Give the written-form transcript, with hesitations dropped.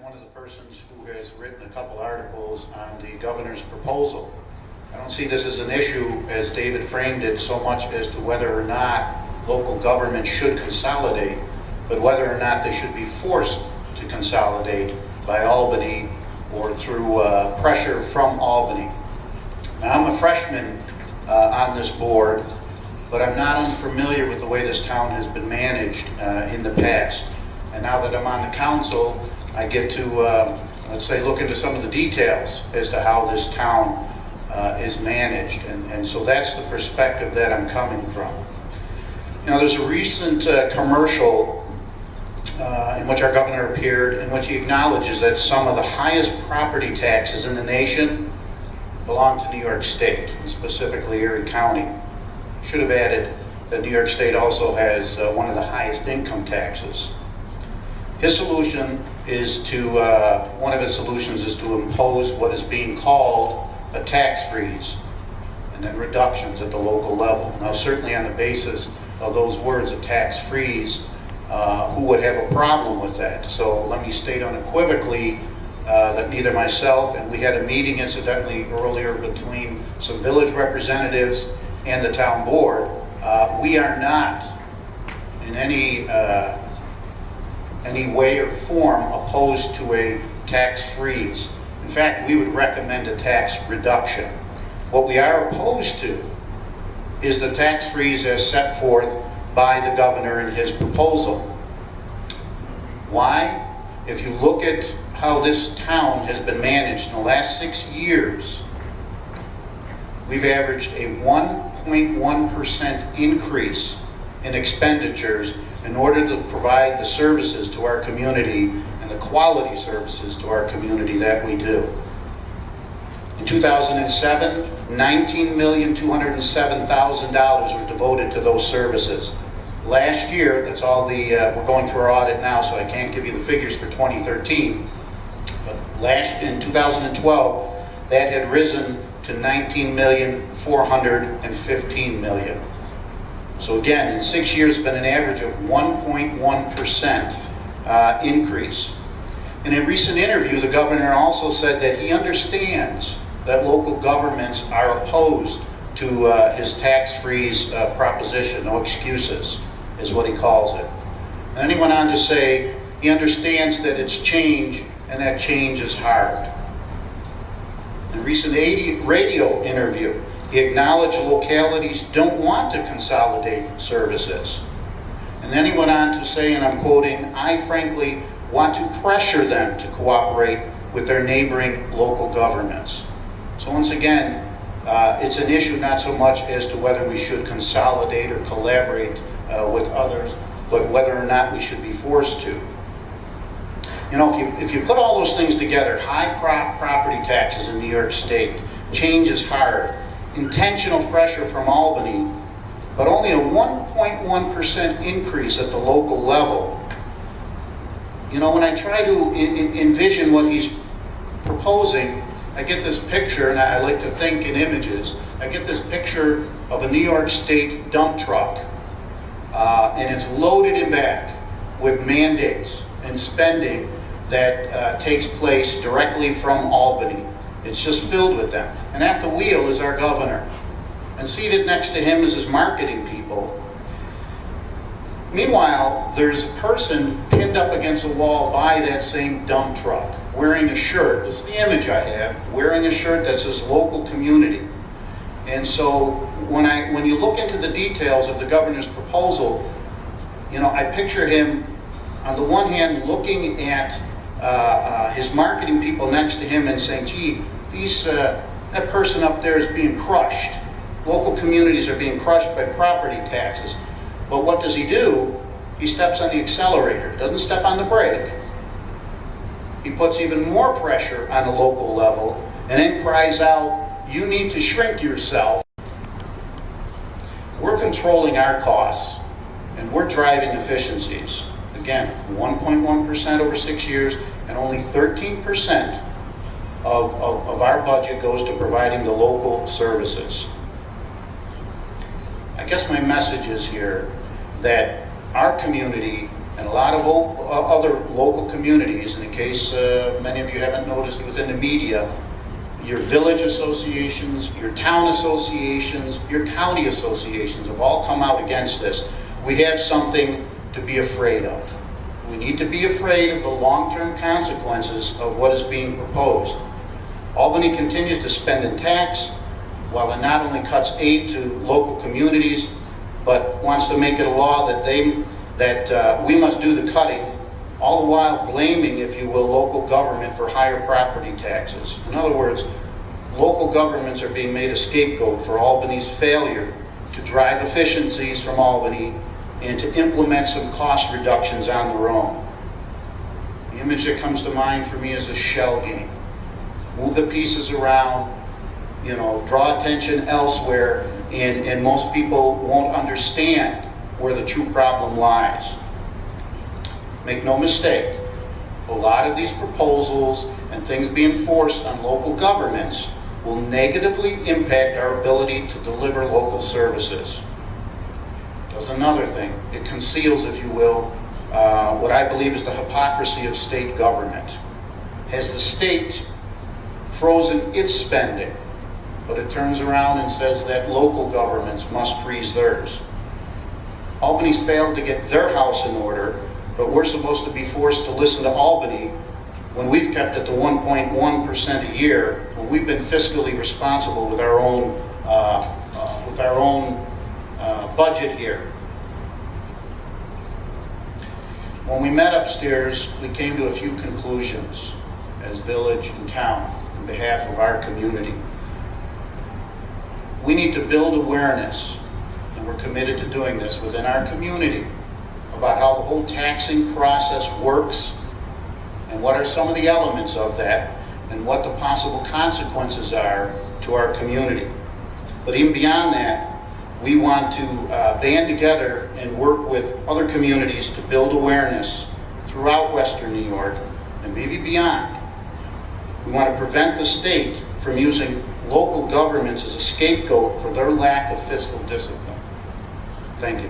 one of the persons who has written a couple articles on the governor's proposal. I don't see this as an issue, as David framed it, so much as to whether or not local government should consolidate, but whether or not they should be forced to consolidate by Albany or through pressure from Albany. Now, I'm a freshman on this board, but I'm not unfamiliar with the way this town has been managed in the past. And now that I'm on the council, I get to, let's say, look into some of the details as to how this town is managed. And so that's the perspective that I'm coming from. Now, there's a recent commercial in which our governor appeared, in which he acknowledges that some of the highest property taxes in the nation belong to New York State, and specifically Erie County. Should have added that New York State also has one of the highest income taxes. His solution is to, one of his solutions is to impose what is being called a tax freeze, and then reductions at the local level. Now, certainly on the basis of those words, a tax freeze, who would have a problem with that? So let me state unequivocally that neither myself, and we had a meeting incidentally earlier between some village representatives and the town board, we are not in any way or form opposed to a tax freeze. In fact, we would recommend a tax reduction. What we are opposed to is the tax freeze as set forth by the governor in his proposal. Why? If you look at how this town has been managed in the last 6 years, we've averaged a 1.1% increase in expenditures in order to provide the services to our community and the quality services to our community that we do. In 2007, $19,207,000 were devoted to those services. Last year, that's all the, we're going through our audit now, so I can't give you the figures for 2013. But in 2012, that had risen to $19,415,000. So again, in 6 years, it's been an average of 1.1% increase. In a recent interview, the governor also said that he understands that local governments are opposed to his tax freeze proposition. No excuses is what he calls it. And then he went on to say he understands that it's change and that change is hard. In a recent radio interview, he acknowledged localities don't want to consolidate services. And then he went on to say, and I'm quoting, "I frankly want to pressure them to cooperate with their neighboring local governments." So once again, it's an issue not so much as to whether we should consolidate or collaborate with others, but whether or not we should be forced to. You know, if you put all those things together, high property taxes in New York State, change is hard, intentional pressure from Albany, but only a 1.1% increase at the local level. You know, when I try to envision what he's proposing, I get this picture, and I like to think in images. I get this picture of a New York State dump truck, and it's loaded in back with mandates and spending that takes place directly from Albany. It's just filled with them. And at the wheel is our governor. And seated next to him is his marketing people. Meanwhile, there's a person pinned up against a wall by that same dump truck, wearing a shirt. This is the image I have, wearing a shirt that says local community. And so when you look into the details of the governor's proposal, you know, I picture him on the one hand looking at his marketing people next to him and saying, gee, that person up there is being crushed. Local communities are being crushed by property taxes. But what does he do? He steps on the accelerator, doesn't step on the brake. He puts even more pressure on the local level and then cries out, you need to shrink yourself. We're controlling our costs and we're driving efficiencies. Again, 1.1% over 6 years, and only 13% of our budget goes to providing the local services. I guess my message is here that our community And a lot of other local communities, and in case many of you haven't noticed within the media, your village associations, your town associations, your county associations have all come out against this. We have something to be afraid of. We need to be afraid of the long-term consequences of what is being proposed. Albany continues to spend in tax, while it not only cuts aid to local communities, but wants to make it a law that we must do the cutting, all the while blaming, if you will, local government for higher property taxes. In other words, local governments are being made a scapegoat for Albany's failure to drive efficiencies from Albany and to implement some cost reductions on their own. The image that comes to mind for me is a shell game. Move the pieces around, draw attention elsewhere, and most people won't understand where the true problem lies. Make no mistake, a lot of these proposals and things being forced on local governments will negatively impact our ability to deliver local services. Does another thing. It conceals, if you will, what I believe is the hypocrisy of state government. Has the state frozen its spending, but it turns around and says that local governments must freeze theirs. Albany's failed to get their house in order, but we're supposed to be forced to listen to Albany when we've kept it to 1.1% a year, when we've been fiscally responsible with our own budget here. When we met upstairs, we came to a few conclusions as village and town on behalf of our community. We need to build awareness, and we're committed to doing this within our community, about how the whole taxing process works and what are some of the elements of that and what the possible consequences are to our community. But even beyond that, we want to band together and work with other communities to build awareness throughout Western New York and maybe beyond. We want to prevent the state from using local governments as a scapegoat for their lack of fiscal discipline. Thank you.